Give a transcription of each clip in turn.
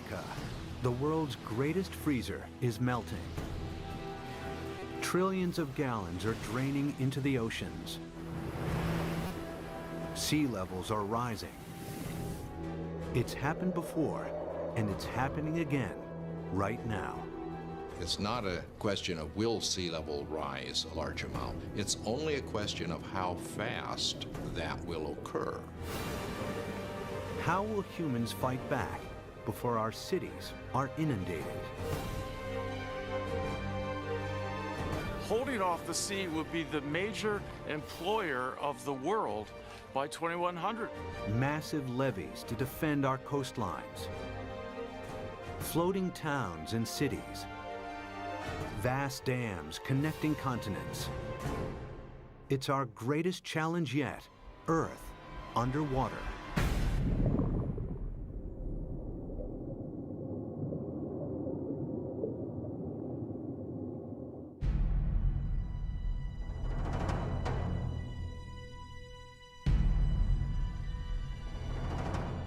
Antarctica, the world's greatest freezer, is melting. Trillions of gallons are draining into the oceans. Sea levels are rising. It's happened before, and it's happening again right now. It's not a question of will sea level rise a large amount. It's only a question of how fast that will occur. How will humans fight back before our cities are inundated? Holding off the sea would be the major employer of the world by 2100. Massive levees to defend our coastlines. Floating towns and cities. Vast dams connecting continents. It's our greatest challenge yet, Earth underwater.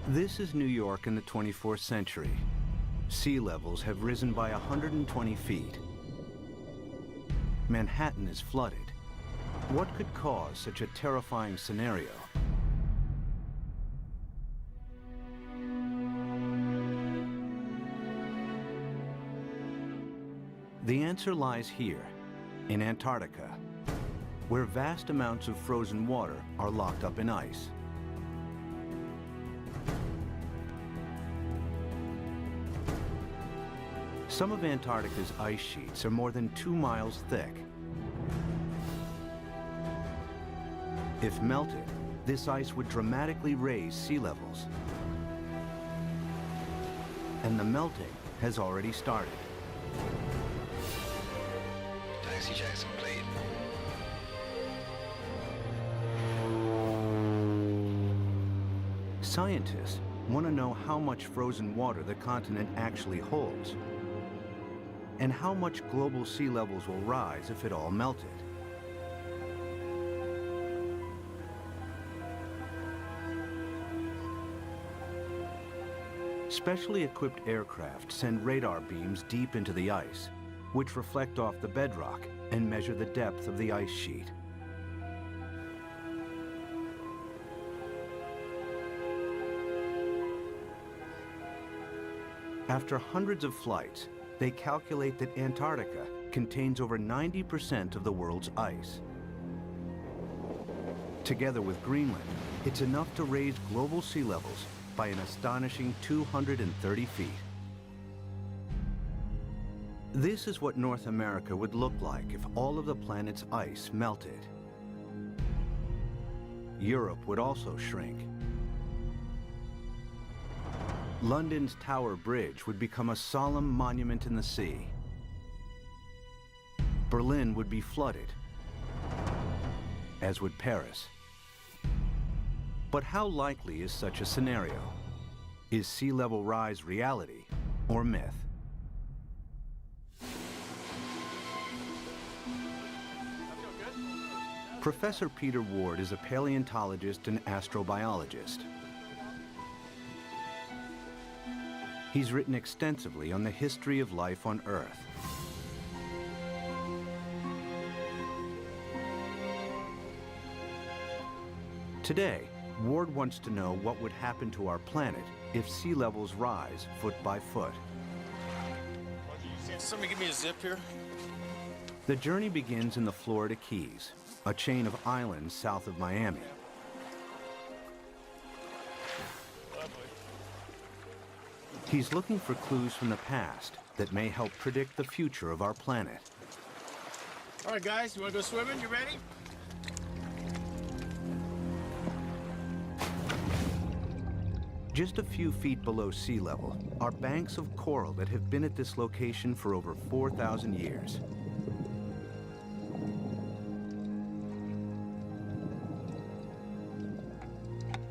This is New York in the 24th century. Sea levels have risen by 120 feet. Manhattan is flooded. What could cause such a terrifying scenario? The answer lies here, in Antarctica, where vast amounts of frozen water are locked up in ice. Some of Antarctica's ice sheets are more than 2 miles thick. If melted, this ice would dramatically raise sea levels. And the melting has already started. Taxi Jackson plate. Scientists want to know how much frozen water the continent actually holds, and how much global sea levels will rise if it all melted. Specially equipped aircraft send radar beams deep into the ice, which reflect off the bedrock and measure the depth of the ice sheet. After hundreds of flights, they calculate that Antarctica contains over 90% of the world's ice. Together with Greenland, it's enough to raise global sea levels by an astonishing 230 feet. This is what North America would look like if all of the planet's ice melted. Europe would also shrink. London's Tower Bridge would become a solemn monument in the sea. Berlin would be flooded, as would Paris. But how likely is such a scenario? Is sea level rise reality or myth? Professor Peter Ward is a paleontologist and astrobiologist. He's written extensively on the history of life on Earth. Today, Ward wants to know what would happen to our planet if sea levels rise foot by foot. Somebody give me a zip here. The journey begins in the Florida Keys, a chain of islands south of Miami. He's looking for clues from the past that may help predict the future of our planet. All right, guys, you want to go swimming? You ready? Just a few feet below sea level are banks of coral that have been at this location for over 4,000 years.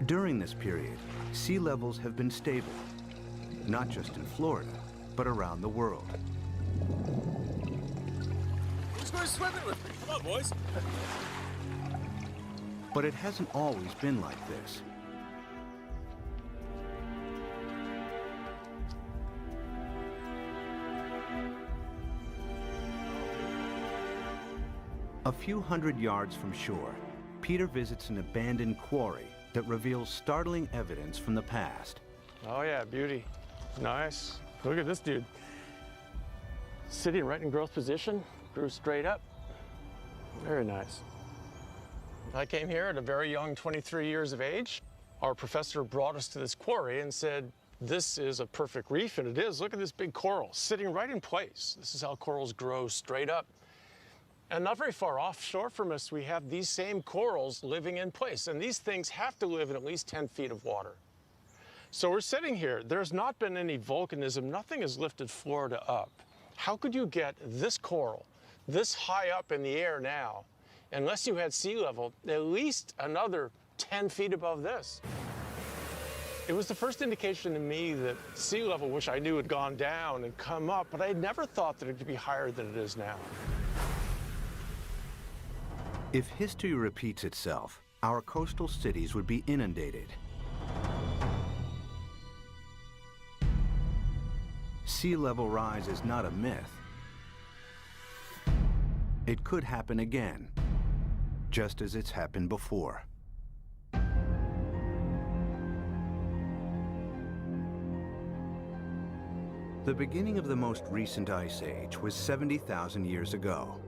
During this period, sea levels have been stable, not just in Florida, but around the world. Who's going swimming with me? Come on, boys. But it hasn't always been like this. A few hundred yards from shore, Peter visits an abandoned quarry that reveals startling evidence from the past. Oh yeah, beauty. Nice. Look at this dude. Sitting right in growth position, grew straight up. Very nice. I came here at a very young 23 years of age. Our professor brought us to this quarry and said, this is a perfect reef, and it is. Look at this big coral sitting right in place. This is how corals grow straight up. And not very far offshore from us, we have these same corals living in place. And these things have to live in at least 10 feet of water. So we're sitting here. There's not been any volcanism. Nothing has lifted Florida up. How could you get this coral this high up in the air now, unless you had sea level, at least another 10 feet above this? It was the first indication to me that sea level, which I knew had gone down and come up, but I had never thought that it could be higher than it is now. If history repeats itself, our coastal cities would be inundated. Sea level rise is not a myth. It could happen again, just as it's happened before. The beginning of the most recent ice age was 70,000 years ago.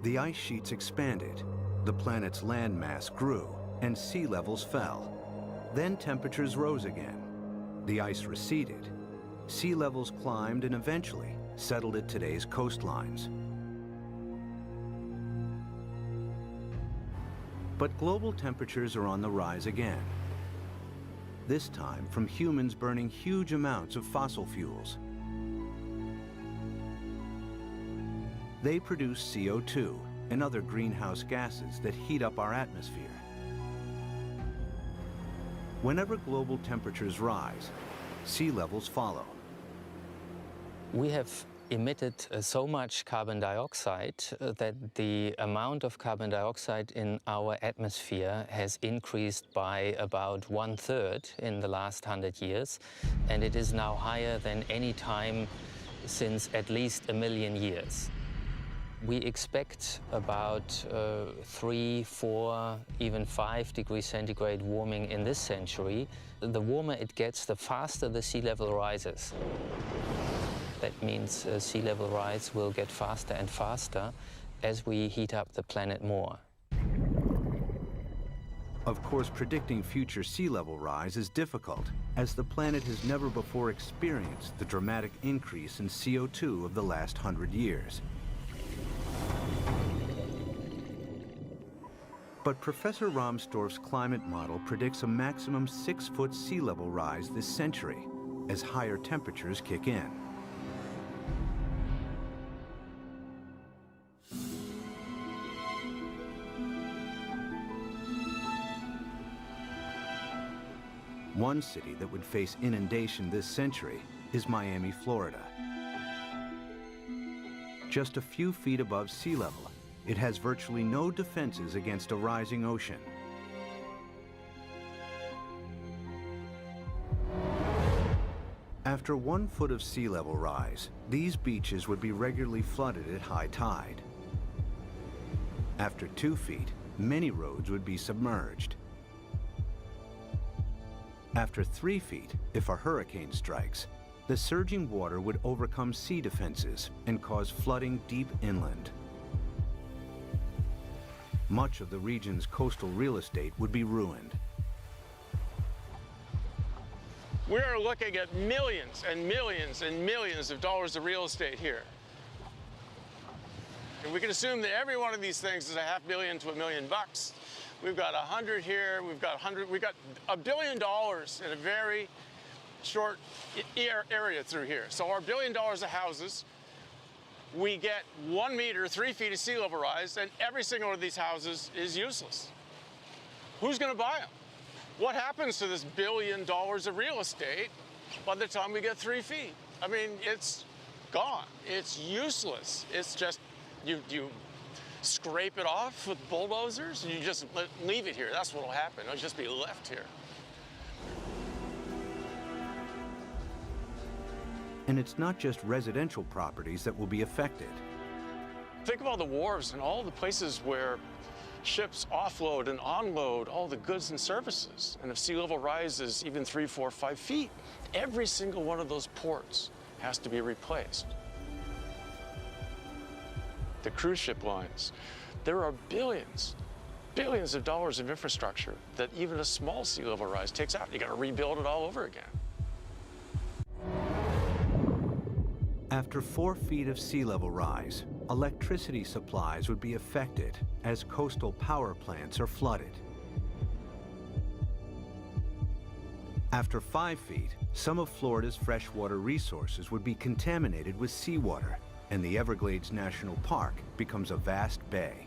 The ice sheets expanded, the planet's landmass grew, and sea levels fell. Then temperatures rose again. The ice receded. Sea levels climbed and eventually settled at today's coastlines. But global temperatures are on the rise again. This time from humans burning huge amounts of fossil fuels. They produce CO2 and other greenhouse gases that heat up our atmosphere. Whenever global temperatures rise, sea levels follow. We have emitted so much carbon dioxide that the amount of carbon dioxide in our atmosphere has increased by about 1/3 in the last 100 years, and it is now higher than any time since at least 1 million years. We expect about 3, 4, even 5 degrees centigrade warming in this century. The warmer it gets, the faster the sea level rises. That means sea level rise will get faster and faster as we heat up the planet more. Of course, predicting future sea level rise is difficult, as the planet has never before experienced the dramatic increase in CO2 of the last 100 years. But Professor Rahmstorf's climate model predicts a maximum 6-foot sea level rise this century as higher temperatures kick in. One city that would face inundation this century is Miami, Florida. Just a few feet above sea level, it has virtually no defenses against a rising ocean. After 1 foot of sea level rise, these beaches would be regularly flooded at high tide. After 2 feet, many roads would be submerged. After 3 feet, if a hurricane strikes, the surging water would overcome sea defenses and cause flooding deep inland. Much of the region's coastal real estate would be ruined. We are looking at millions and millions and millions of dollars of real estate here. And we can assume that every one of these things is $500,000 to $1 million. We've got 100 here, we've got $1 billion in a very short area through here. So our $1 billion of houses, we get 1 meter, 3 feet of sea level rise, and every single one of these houses is useless. Who's going to buy them? What happens to this $1 billion of real estate by the time we get 3 feet? I mean, it's gone. It's useless. It's just, you scrape it off with bulldozers, and you just leave it here. That's what will happen. It'll just be left here. And it's not just residential properties that will be affected. Think of all the wharves and all the places where ships offload and unload all the goods and services. And if sea level rises even 3, 4, 5 feet, every single one of those ports has to be replaced. The cruise ship lines, there are billions of dollars of infrastructure that even a small sea level rise takes out. You got to rebuild it all over again. After 4 feet of sea level rise, electricity supplies would be affected as coastal power plants are flooded. After 5 feet, some of Florida's freshwater resources would be contaminated with seawater, and the Everglades National Park becomes a vast bay.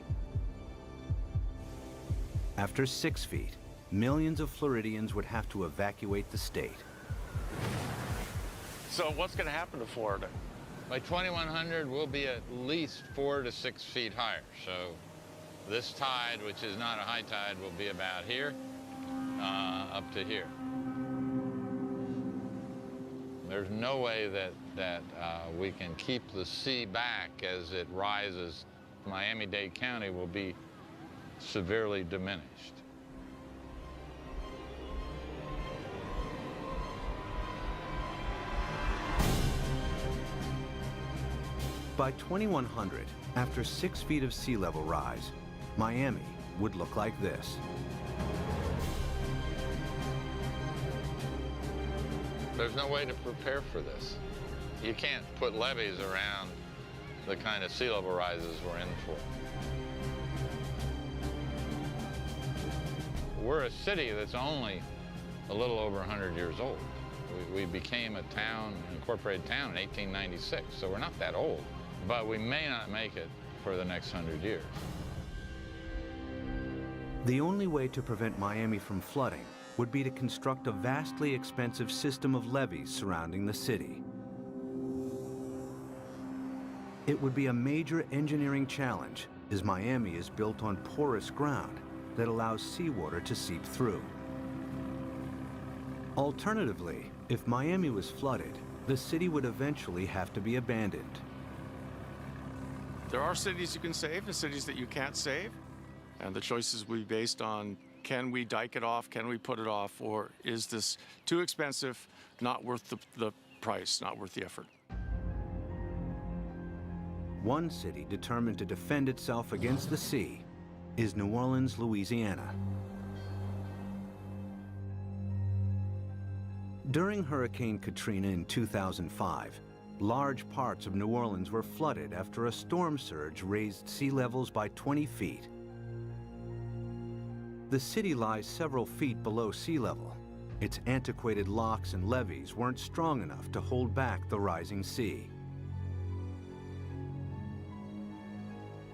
After 6 feet, millions of Floridians would have to evacuate the state. So what's going to happen to Florida? By 2100, we'll be at least 4 to 6 feet higher. So this tide, which is not a high tide, will be about here, up to here. There's no way that we can keep the sea back as it rises. Miami-Dade County will be severely diminished. By 2100, after 6 feet of sea level rise, Miami would look like this. There's no way to prepare for this. You can't put levees around the kind of sea level rises we're in for. We're a city that's only a little over 100 years old. We became a town, an incorporated town in 1896, so we're not that old. But we may not make it for the next 100 years. The only way to prevent Miami from flooding would be to construct a vastly expensive system of levees surrounding the city. It would be a major engineering challenge, as Miami is built on porous ground that allows seawater to seep through. Alternatively, if Miami was flooded, the city would eventually have to be abandoned. There are cities you can save and cities that you can't save. And the choices will be based on, can we dike it off, can we put it off, or is this too expensive, not worth the price, not worth the effort? One city determined to defend itself against the sea is New Orleans, Louisiana. During Hurricane Katrina in 2005, large parts of New Orleans were flooded after a storm surge raised sea levels by 20 feet. The city lies several feet below sea level. Its antiquated locks and levees weren't strong enough to hold back the rising sea.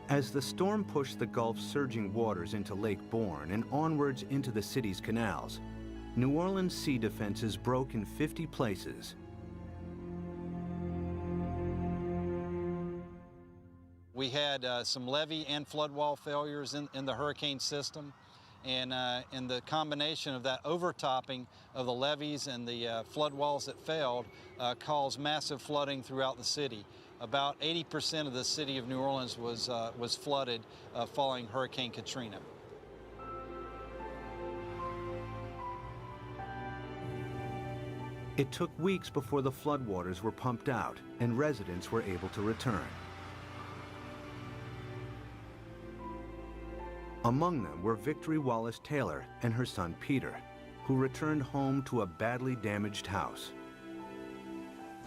As the storm pushed the Gulf's surging waters into Lake Borgne and onwards into the city's canals, New Orleans' sea defenses broke in 50 places. We had some levee and flood wall failures in the hurricane system. And the combination of that overtopping of the levees and the flood walls that failed caused massive flooding throughout the city. About 80% of the city of New Orleans was flooded following Hurricane Katrina. It took weeks before the floodwaters were pumped out and residents were able to return. Among them were Victory Wallace Taylor and her son Peter, who returned home to a badly damaged house.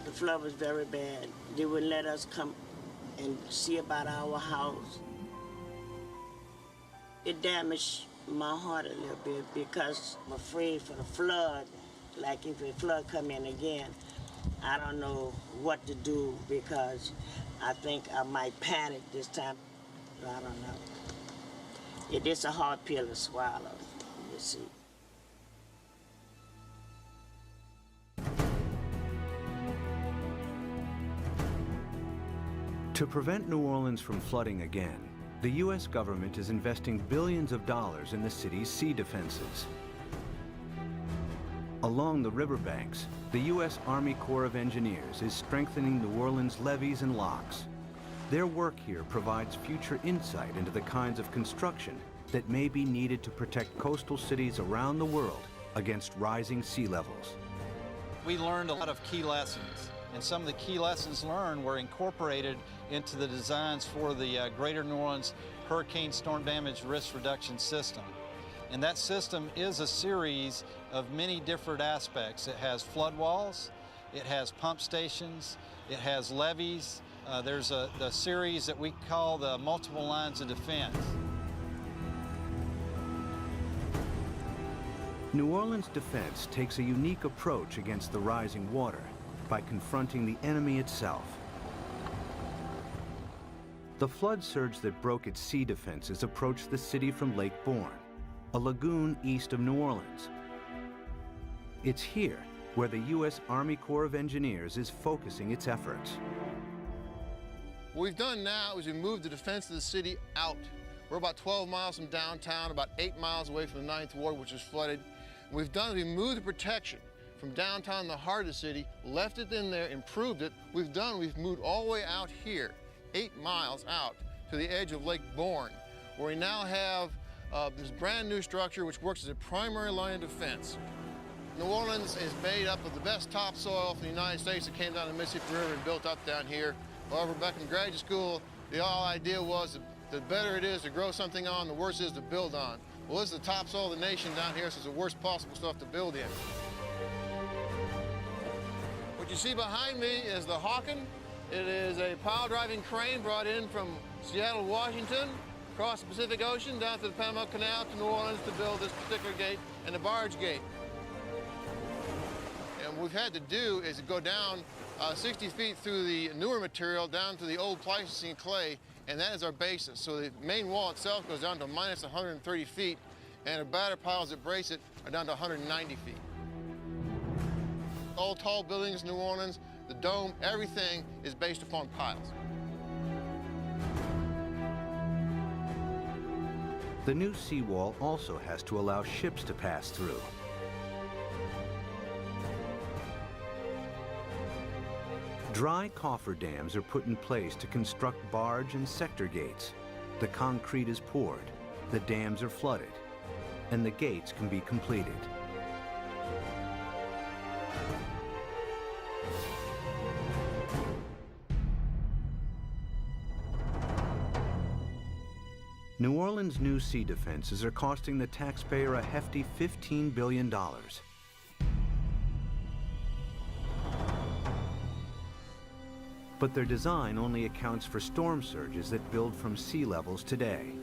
The flood was very bad. They wouldn't let us come and see about our house. It damaged my heart a little bit because I'm afraid for the flood. Like if a flood come in again, I don't know what to do because I think I might panic this time. I don't know. It is a hard pill to swallow, you see. To prevent New Orleans from flooding again, the U.S. government is investing billions of dollars in the city's sea defenses. Along the riverbanks, the U.S. Army Corps of Engineers is strengthening New Orleans' levees and locks. Their work here provides future insight into the kinds of construction that may be needed to protect coastal cities around the world against rising sea levels. We learned a lot of key lessons, and some of the key lessons learned were incorporated into the designs for the Greater New Orleans Hurricane Storm Damage Risk Reduction System. And that system is a series of many different aspects. It has flood walls, it has pump stations, it has levees. There's the series that we call the multiple lines of defense. New Orleans defense takes a unique approach against the rising water by confronting the enemy itself. The flood surge that broke its sea defenses approached the city from Lake Bourne, a lagoon east of New Orleans. It's here where the U.S. Army Corps of Engineers is focusing its efforts. What we've done now is we moved the defense of the city out. We're about 12 miles from downtown, about 8 miles away from the 9th Ward, which is flooded. What we've done is we moved the protection from downtown, the heart of the city, left it in there, improved it. We've moved all the way out here, 8 miles out to the edge of Lake Bourne, where we now have this brand new structure which works as a primary line of defense. New Orleans is made up of the best topsoil from the United States that came down the Mississippi River and built up down here. However, back in graduate school, the whole idea was that the better it is to grow something on, the worse it is to build on. Well, this is the topsoil of the nation down here, so it's the worst possible stuff to build in. What you see behind me is the Hawken. It is a pile-driving crane brought in from Seattle, Washington, across the Pacific Ocean, down to the Panama Canal to New Orleans to build this particular gate and the barge gate. And what we've had to do is go down 60 feet through the newer material down to the old Pleistocene clay, and that is our basis. So the main wall itself goes down to minus 130 feet, and the batter piles that brace it are down to 190 feet. All tall buildings in New Orleans, the dome, everything is based upon piles. The new seawall also has to allow ships to pass through. Dry cofferdams are put in place to construct barge and sector gates. The concrete is poured, the dams are flooded, and the gates can be completed. New Orleans' new sea defenses are costing the taxpayer a hefty $15 billion. But their design only accounts for storm surges that build from sea levels today.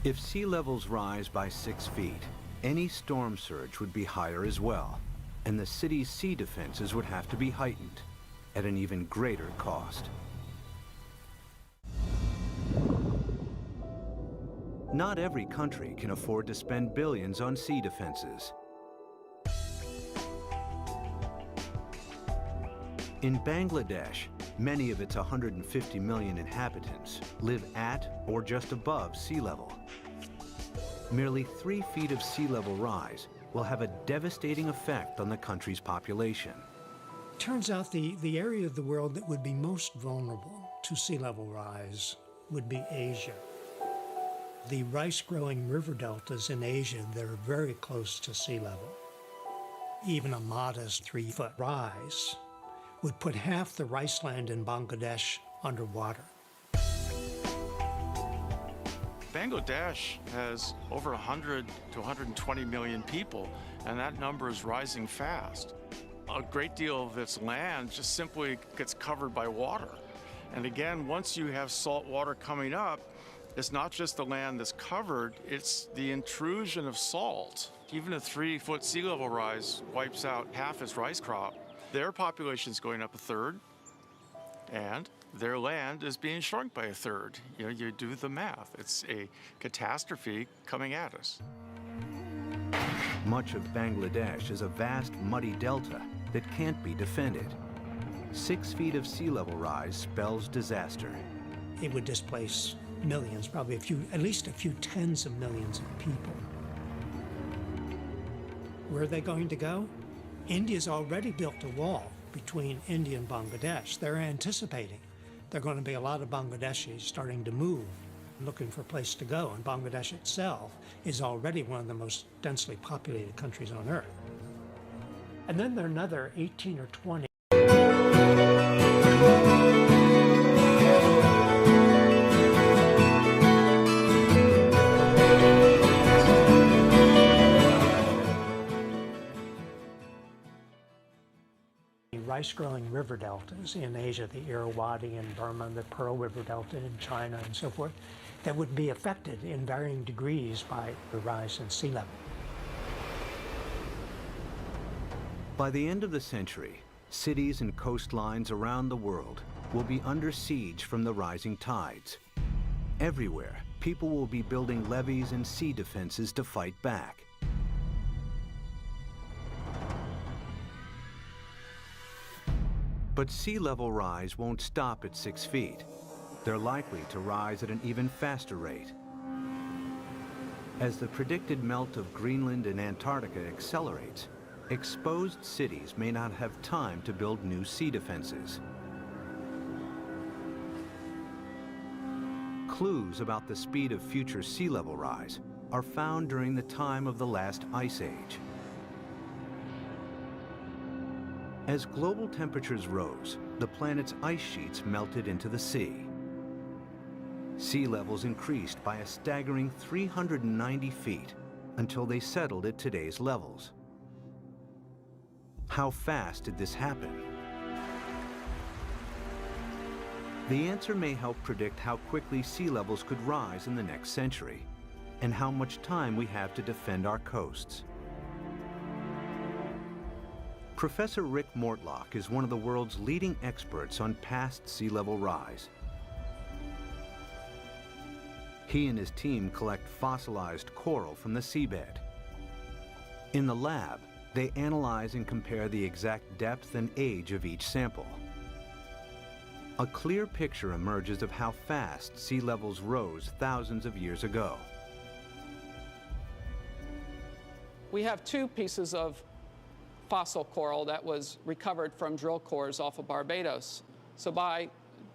If sea levels rise by 6 feet, any storm surge would be higher as well, and the city's sea defenses would have to be heightened at an even greater cost. Not every country can afford to spend billions on sea defenses. In Bangladesh, many of its 150 million inhabitants live at or just above sea level. Merely 3 feet of sea level rise will have a devastating effect on the country's population. Turns out the area of the world that would be most vulnerable to sea level rise would be Asia. The rice-growing river deltas in Asia that are very close to sea level. Even a modest 3-foot rise would put half the rice land in Bangladesh underwater. Bangladesh has over 100 to 120 million people, and that number is rising fast. A great deal of its land just simply gets covered by water. And again, once you have salt water coming up, it's not just the land that's covered, it's the intrusion of salt. Even a 3-foot sea level rise wipes out half its rice crop. Their population is going up a third, and their land is being shrunk by a third. You know, you do the math. It's a catastrophe coming at us. Much of Bangladesh is a vast muddy delta that can't be defended. 6 feet of sea level rise spells disaster. It would displace millions, probably at least a few tens of millions of people. Where are they going to go? India's already built a wall between India and Bangladesh. They're anticipating there are going to be a lot of Bangladeshis starting to move, looking for a place to go, and Bangladesh itself is already one of the most densely populated countries on Earth. And then there are another 18 or 20 rice-growing river deltas in Asia, the Irrawaddy in Burma, the Pearl River Delta in China, and so forth, that would be affected in varying degrees by the rise in sea level. By the end of the century, cities and coastlines around the world will be under siege from the rising tides. Everywhere, people will be building levees and sea defenses to fight back. But sea level rise won't stop at 6 feet. They're likely to rise at an even faster rate. As the predicted melt of Greenland and Antarctica accelerates, exposed cities may not have time to build new sea defenses. Clues about the speed of future sea level rise are found during the time of the last ice age. As global temperatures rose, the planet's ice sheets melted into the sea. Sea levels increased by a staggering 390 feet until they settled at today's levels. How fast did this happen? The answer may help predict how quickly sea levels could rise in the next century, and how much time we have to defend our coasts. Professor Rick Mortlock is one of the world's leading experts on past sea level rise. He and his team collect fossilized coral from the seabed. In the lab, they analyze and compare the exact depth and age of each sample. A clear picture emerges of how fast sea levels rose thousands of years ago. We have two pieces of fossil coral that was recovered from drill cores off of Barbados. So by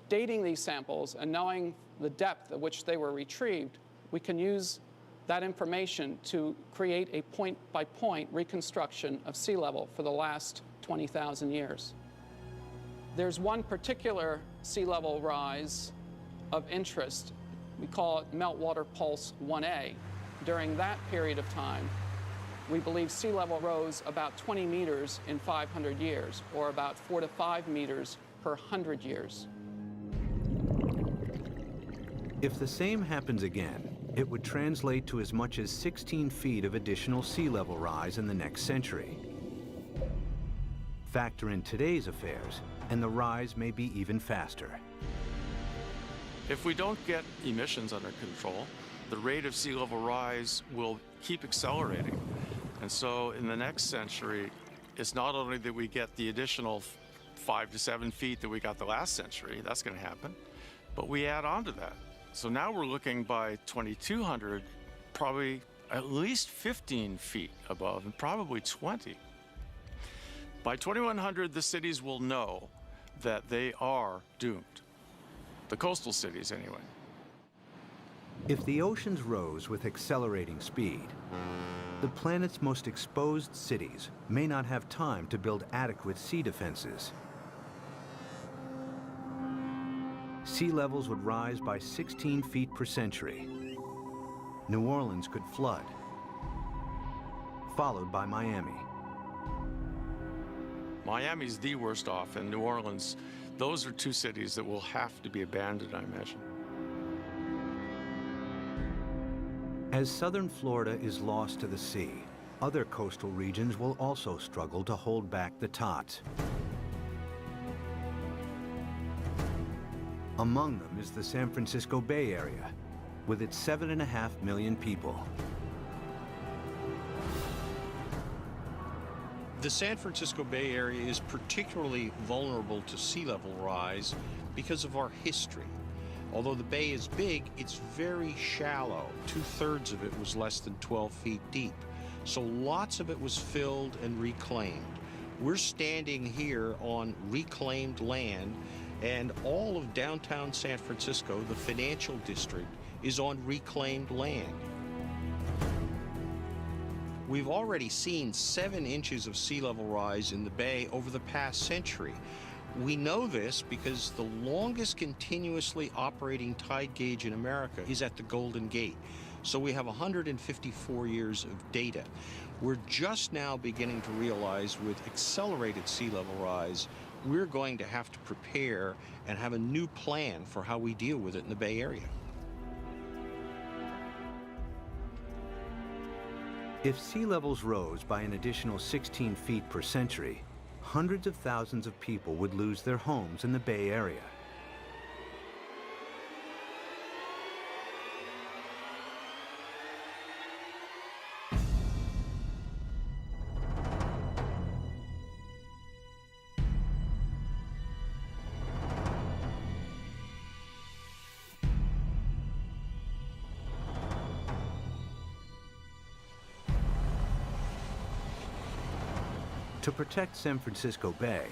dating these samples and knowing the depth at which they were retrieved, we can use that information to create a point-by-point reconstruction of sea level for the last 20,000 years. There's one particular sea level rise of interest. We call it Meltwater Pulse 1A. During that period of time, we believe sea level rose about 20 meters in 500 years, or about 4 to 5 meters per 100 years. If the same happens again, it would translate to as much as 16 feet of additional sea level rise in the next century. Factor in today's affairs, and the rise may be even faster. If we don't get emissions under control, the rate of sea level rise will keep accelerating. And so in the next century, it's not only that we get the additional 5 to 7 feet that we got the last century, that's going to happen, but we add on to that. So now we're looking by 2200, probably at least 15 feet above, and probably 20. By 2100, the cities will know that they are doomed. The coastal cities, anyway. If the oceans rose with accelerating speed, the planet's most exposed cities may not have time to build adequate sea defenses. Sea levels would rise by 16 feet per century. New Orleans could flood, followed by Miami. Miami's the worst off, and New Orleans, those are two cities that will have to be abandoned, I imagine. As southern Florida is lost to the sea, other coastal regions will also struggle to hold back the tots. Among them is the San Francisco Bay Area, with its 7.5 million people. The San Francisco Bay Area is particularly vulnerable to sea level rise because of our history. Although the bay is big, it's very shallow. 2/3 of it was less than 12 feet deep. So lots of it was filled and reclaimed. We're standing here on reclaimed land, and all of downtown San Francisco, the financial district, is on reclaimed land. We've already seen 7 inches of sea level rise in the bay over the past century. We know this because the longest continuously operating tide gauge in America is at the Golden Gate. So we have 154 years of data. We're just now beginning to realize with accelerated sea level rise, we're going to have to prepare and have a new plan for how we deal with it in the Bay Area. If sea levels rose by an additional 16 feet per century, hundreds of thousands of people would lose their homes in the Bay Area. To protect San Francisco Bay,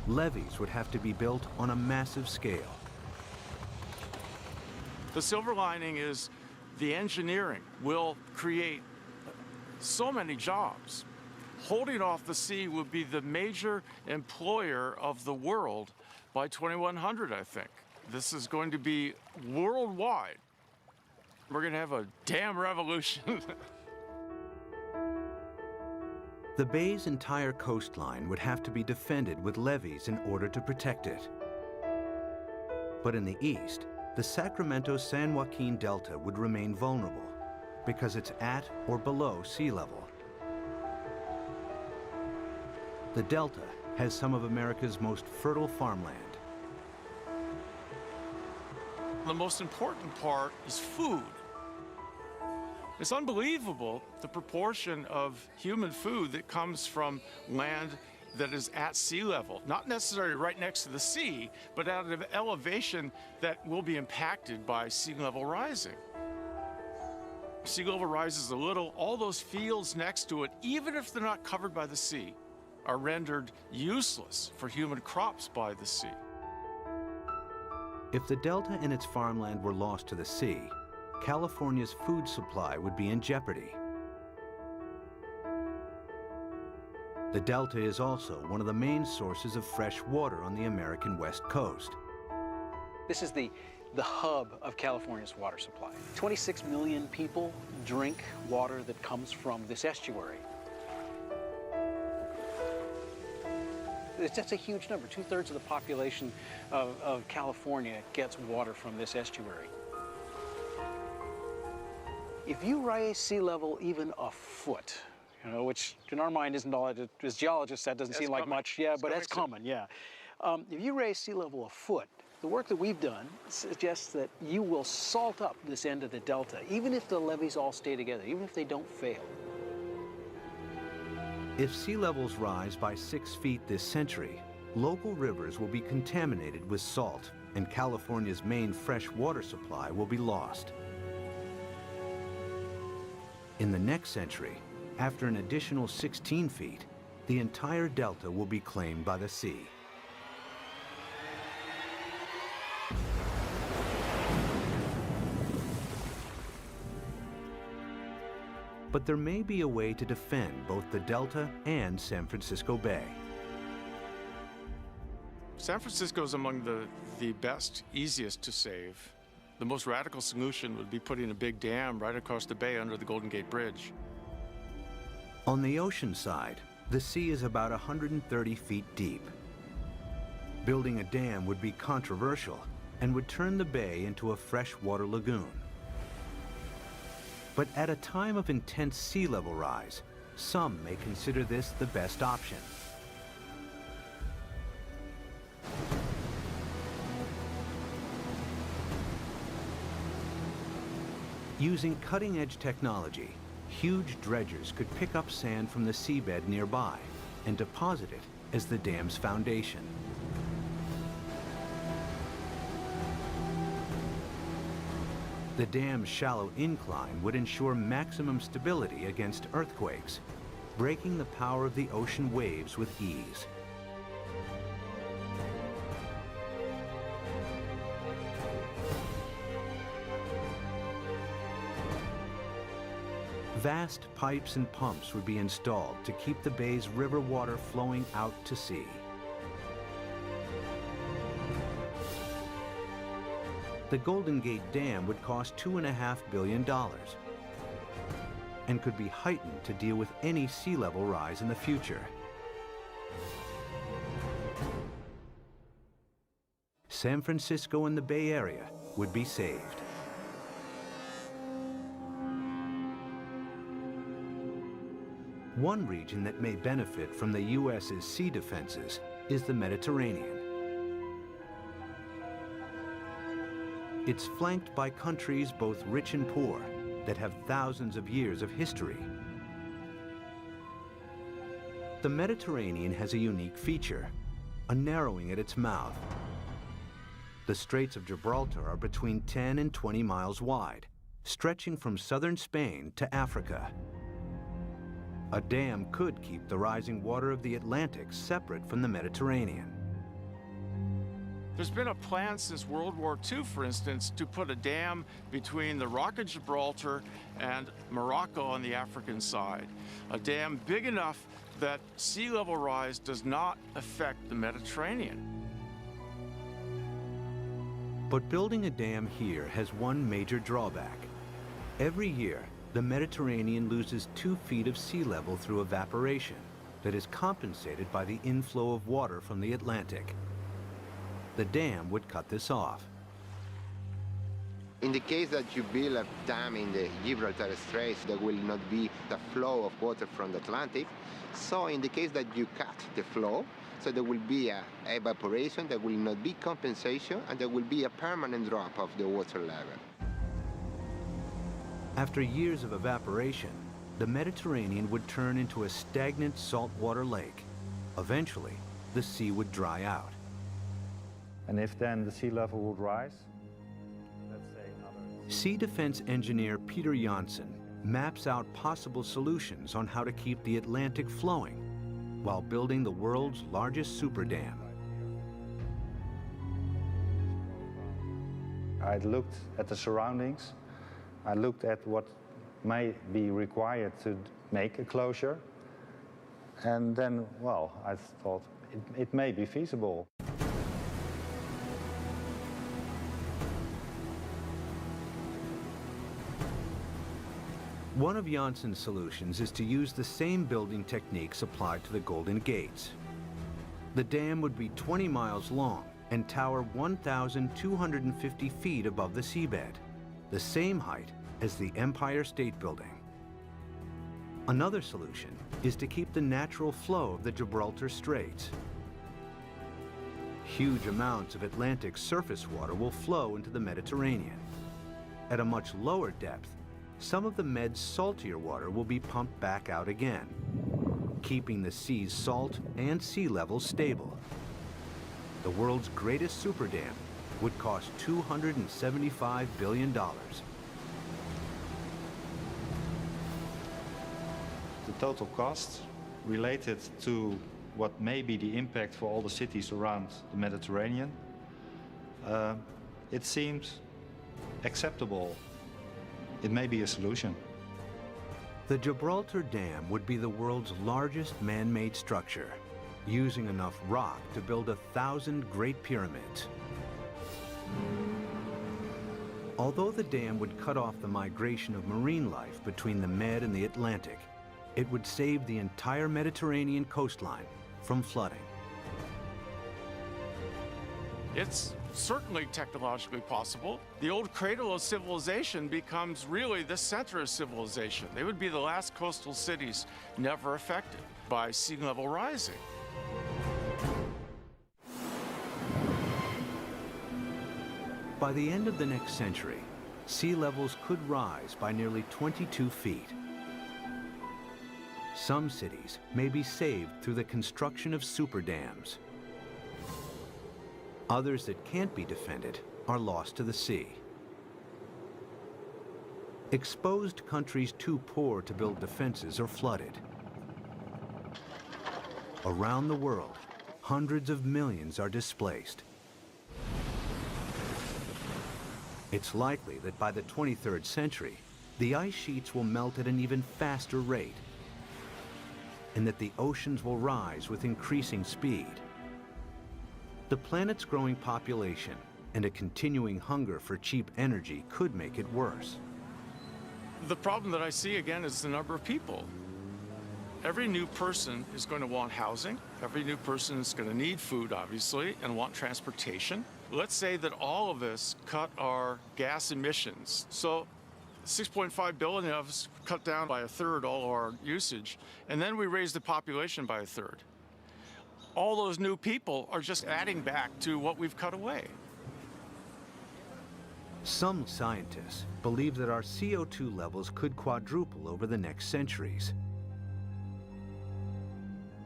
levees would have to be built on a massive scale. The silver lining is the engineering will create so many jobs. Holding off the sea will be the major employer of the world by 2100, I think. This is going to be worldwide. We're going to have a damn revolution. The bay's entire coastline would have to be defended with levees in order to protect it. But in the east, the Sacramento-San Joaquin Delta would remain vulnerable because it's at or below sea level. The Delta has some of America's most fertile farmland. The most important part is food. It's unbelievable the proportion of human food that comes from land that is at sea level, not necessarily right next to the sea, but at an elevation that will be impacted by sea level rising. Sea level rises a little, all those fields next to it, even if they're not covered by the sea, are rendered useless for human crops by the sea. If the Delta and its farmland were lost to the sea, California's food supply would be in jeopardy. The Delta is also one of the main sources of fresh water on the American West Coast. This is the hub of California's water supply. 26 million people drink water that comes from this estuary. That's a huge number. 2/3 of the population of California gets water from this estuary. If you raise sea level even a foot, you know, which in our mind isn't all, as geologists, that doesn't seem like much, yeah, but that's common, yeah. If you raise sea level a foot, the work that we've done suggests that you will salt up this end of the delta, even if the levees all stay together, even if they don't fail. If sea levels rise by 6 feet this century, local rivers will be contaminated with salt, and California's main fresh water supply will be lost. In the next century, after an additional 16 feet, the entire delta will be claimed by the sea. But there may be a way to defend both the delta and San Francisco Bay. San Francisco is among the best, easiest to save. The most radical solution would be putting a big dam right across the bay under the Golden Gate Bridge. On the ocean side, the sea is about 130 feet deep. Building a dam would be controversial and would turn the bay into a freshwater lagoon. But at a time of intense sea level rise, some may consider this the best option. Using cutting-edge technology, huge dredgers could pick up sand from the seabed nearby and deposit it as the dam's foundation. The dam's shallow incline would ensure maximum stability against earthquakes breaking the power of the ocean waves with ease. Vast pipes and pumps would be installed to keep the bay's river water flowing out to sea. The Golden Gate Dam would cost $2.5 billion and could be heightened to deal with any sea level rise in the future. San Francisco and the Bay Area would be saved. One region that may benefit from the U.S.'s sea defenses is the Mediterranean. It's flanked by countries both rich and poor that have thousands of years of history. The Mediterranean has a unique feature, a narrowing at its mouth. The Straits of Gibraltar are between 10 and 20 miles wide, stretching from southern Spain to Africa. A dam could keep the rising water of the Atlantic separate from the Mediterranean. There's been a plan since World War II, for instance, to put a dam between the Rock of Gibraltar and Morocco on the African side. A dam big enough that sea level rise does not affect the Mediterranean. But building a dam here has one major drawback. Every year, the Mediterranean loses 2 feet of sea level through evaporation that is compensated by the inflow of water from the Atlantic. The dam would cut this off. In the case that you build a dam in the Gibraltar Straits, there will not be the flow of water from the Atlantic. So in the case that you cut the flow, so there will be a evaporation, there will not be compensation, and there will be a permanent drop of the water level. After years of evaporation, the Mediterranean would turn into a stagnant saltwater lake. Eventually, the sea would dry out. And if then the sea level would rise, let's say another... Sea defense engineer Peter Janssen maps out possible solutions on how to keep the Atlantic flowing while building the world's largest super dam. I looked at the surroundings. I looked at what may be required to make a closure. And then, well, I thought it may be feasible. One of Janssen's solutions is to use the same building techniques applied to the Golden Gates. The dam would be 20 miles long and tower 1,250 feet above the seabed, the same height as the Empire State Building. Another solution is to keep the natural flow of the Gibraltar Straits. Huge amounts of Atlantic surface water will flow into the Mediterranean. At a much lower depth, some of the Med's saltier water will be pumped back out again, keeping the sea's salt and sea level stable. The world's greatest super dam would cost $275 billion. The total cost related to what may be the impact for all the cities around the Mediterranean, it seems acceptable. It may be a solution. The Gibraltar Dam would be the world's largest man-made structure, using enough rock to build 1,000 Great Pyramids. Although the dam would cut off the migration of marine life between the Med and the Atlantic, it would save the entire Mediterranean coastline from flooding. It's certainly technologically possible. The old cradle of civilization becomes really the center of civilization. They would be the last coastal cities never affected by sea level rising. By the end of the next century, sea levels could rise by nearly 22 feet. Some cities may be saved through the construction of super dams. Others that can't be defended are lost to the sea. Exposed countries too poor to build defenses are flooded. around the world, hundreds of millions are displaced. It's likely that by the 23rd century, the ice sheets will melt at an even faster rate, and that the oceans will rise with increasing speed. The planet's growing population and a continuing hunger for cheap energy could make it worse. The problem that I see again is the number of people. Every new person is going to want housing. Every new person is going to need food, obviously, and want transportation. Let's say that all of us cut our gas emissions. So 6.5 billion of us cut down by a third all our usage, and then we raise the population by a third. All those new people are just adding back to what we've cut away. Some scientists believe that our CO2 levels could quadruple over the next centuries.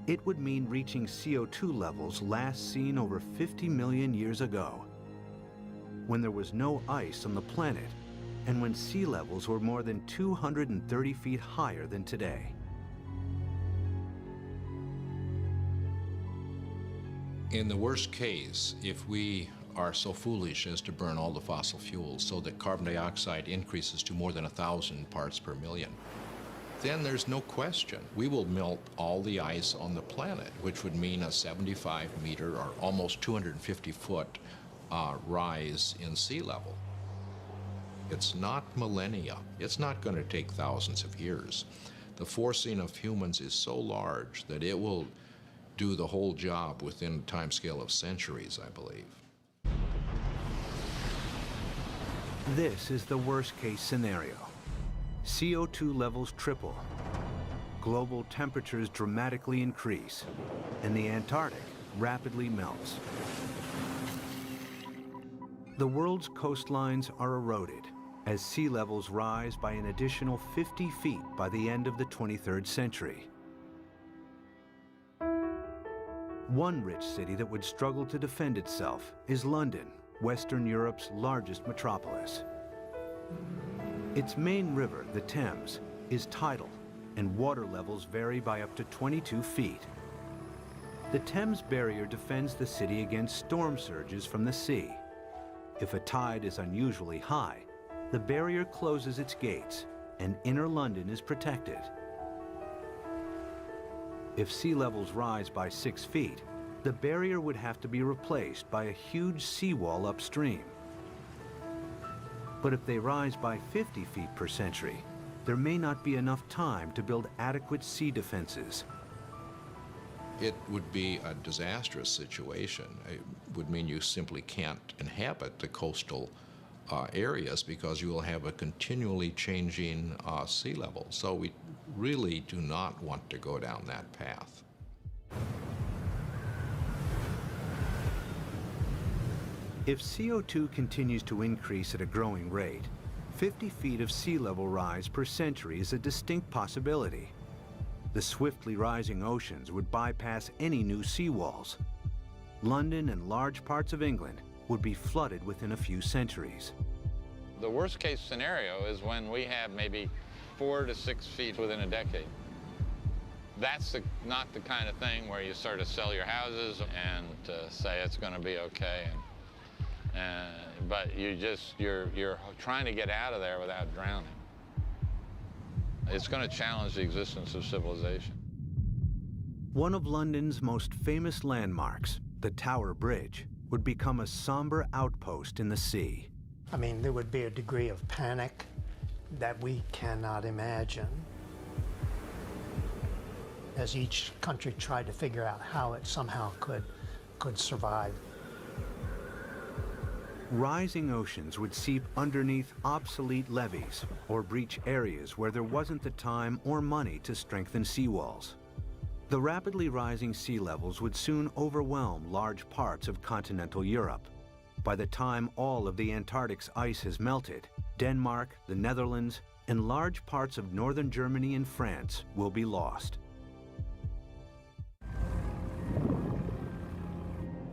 It would mean reaching CO2 levels last seen over 50 million years ago, when there was no ice on the planet and when sea levels were more than 230 feet higher than today. In the worst case, if we are so foolish as to burn all the fossil fuels so that carbon dioxide increases to more than 1,000 parts per million, then there's no question we will melt all the ice on the planet, which would mean a 75-meter or almost 250-foot rise in sea level. It's not millennia. It's not going to take thousands of years. The forcing of humans is so large that it will do the whole job within a timescale of centuries, I believe. This is the worst-case scenario. CO2 levels triple, global temperatures dramatically increase, and the Antarctic rapidly melts. The world's coastlines are eroded as sea levels rise by an additional 50 feet by the end of the 23rd century. One rich city that would struggle to defend itself is London, Western Europe's largest metropolis. Its main river, the Thames, is tidal, and water levels vary by up to 22 feet. The Thames barrier defends the city against storm surges from the sea. If a tide is unusually high, the barrier closes its gates, and inner London is protected. If sea levels rise by 6 feet, the barrier would have to be replaced by a huge seawall upstream. But if they rise by 50 feet per century, there may not be enough time to build adequate sea defenses. It would be a disastrous situation. It would mean you simply can't inhabit the coastal areas because you will have a continually changing sea level. So we really do not want to go down that path. If CO2 continues to increase at a growing rate, 50 feet of sea level rise per century is a distinct possibility. The swiftly rising oceans would bypass any new seawalls. London and large parts of England would be flooded within a few centuries. The worst case scenario is when we have maybe 4 to 6 feet within a decade. That's not the kind of thing where you sort of sell your houses and say it's going to be okay. But you're trying to get out of there without drowning. It's going to challenge the existence of civilization. One of London's most famous landmarks, the Tower Bridge, would become a somber outpost in the sea. I mean, there would be a degree of panic that we cannot imagine as each country tried to figure out how it somehow could survive. Rising oceans would seep underneath obsolete levees or breach areas where there wasn't the time or money to strengthen seawalls. The rapidly rising sea levels would soon overwhelm large parts of continental Europe. By the time all of the Antarctic's ice has melted, Denmark, the Netherlands, and large parts of northern Germany and France will be lost.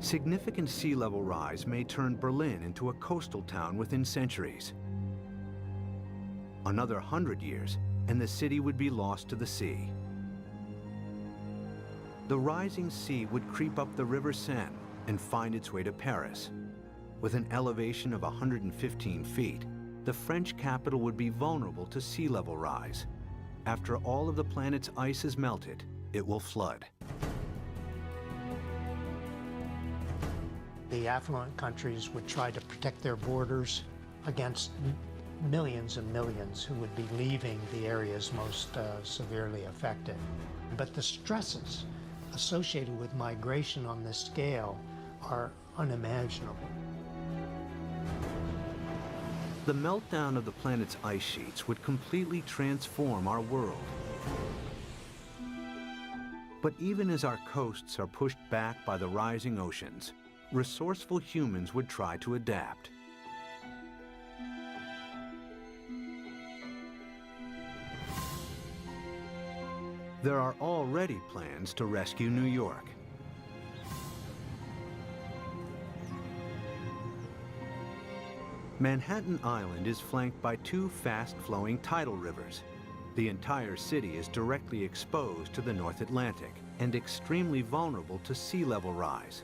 Significant sea level rise may turn Berlin into a coastal town within centuries. Another 100 years, and the city would be lost to the sea. the rising sea would creep up the River Seine and find its way to Paris. With an elevation of 115 feet, the French capital would be vulnerable to sea level rise. After all of the planet's ice is melted, it will flood. The affluent countries would try to protect their borders against millions and millions who would be leaving the areas most severely affected. But the stresses associated with migration on this scale are unimaginable. The meltdown of the planet's ice sheets would completely transform our world. But even as our coasts are pushed back by the rising oceans, resourceful humans would try to adapt. There are already plans to rescue New York. Manhattan Island is flanked by two fast-flowing tidal rivers. The entire city is directly exposed to the North Atlantic and extremely vulnerable to sea level rise.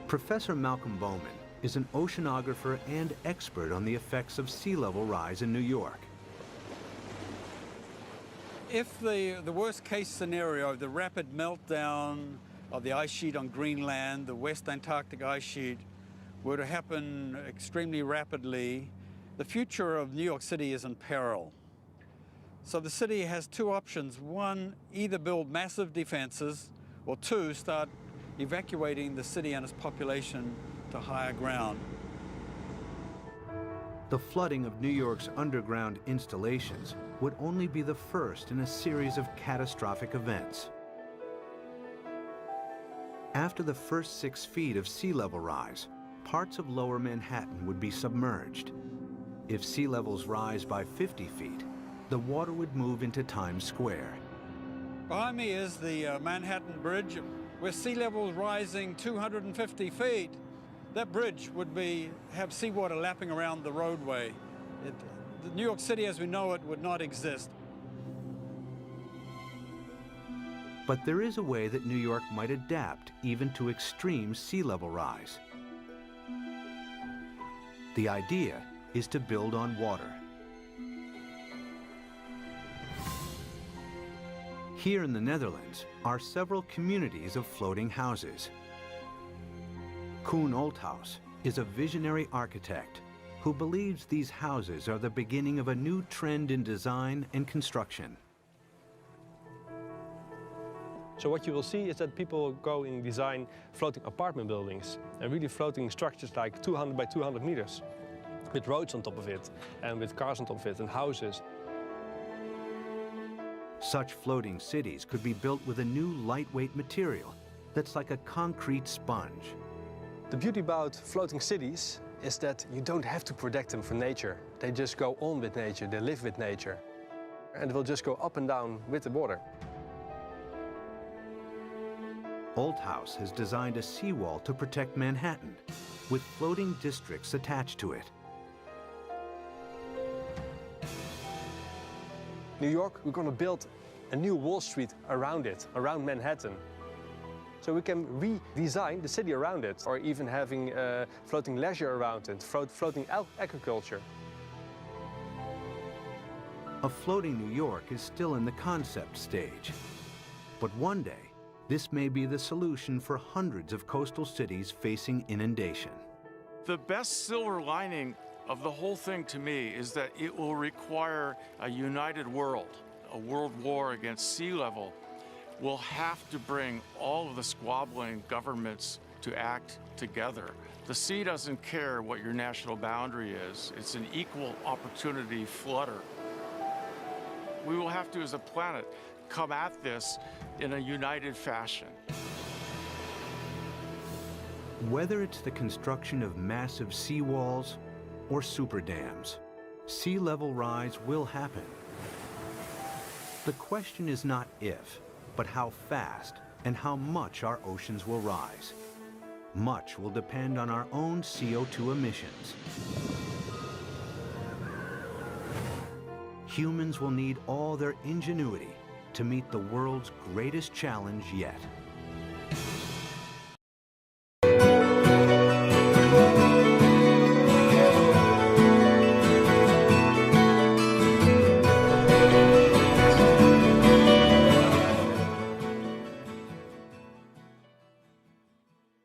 Professor Malcolm Bowman is an oceanographer and expert on the effects of sea level rise in New York. If the worst case scenario, the rapid meltdown of the ice sheet on Greenland, the West Antarctic ice sheet, were to happen extremely rapidly, the future of New York City is in peril. So the city has two options. One, either build massive defenses, or two, start evacuating the city and its population to higher ground. The flooding of New York's underground installations would only be the first in a series of catastrophic events. After the first 6 feet of sea level rise, parts of lower Manhattan would be submerged. If sea levels rise by 50 feet, the water would move into Times Square. Behind me is the Manhattan Bridge, with sea levels rising 250 feet. That bridge would have seawater lapping around the roadway. The New York City as we know it would not exist. But there is a way that New York might adapt even to extreme sea level rise. The idea is to build on water. Here in the Netherlands are several communities of floating houses. Koen Olthaus is a visionary architect who believes these houses are the beginning of a new trend in design and construction. So what you will see is that people go and design floating apartment buildings and really floating structures like 200 by 200 meters with roads on top of it and with cars on top of it and houses. Such floating cities could be built with a new lightweight material that's like a concrete sponge. The beauty about floating cities is that you don't have to protect them from nature. They just go on with nature, they live with nature. And they will just go up and down with the water. Olthaus has designed a seawall to protect Manhattan, with floating districts attached to it. New York, we're going to build a new Wall Street around it, around Manhattan. So we can redesign the city around it, or even having floating leisure around it, floating agriculture. A floating New York is still in the concept stage. But one day, this may be the solution for hundreds of coastal cities facing inundation. The best silver lining of the whole thing to me is that it will require a united world. A world war against sea level will have to bring all of the squabbling governments to act together. The sea doesn't care what your national boundary is. It's an equal opportunity flooder. We will have to, as a planet, come at this in a united fashion. Whether it's the construction of massive seawalls or super dams, sea level rise will happen. The question is not if, but how fast and how much our oceans will rise. Much will depend on our own CO2 emissions. humans will need all their ingenuity to meet the world's greatest challenge yet.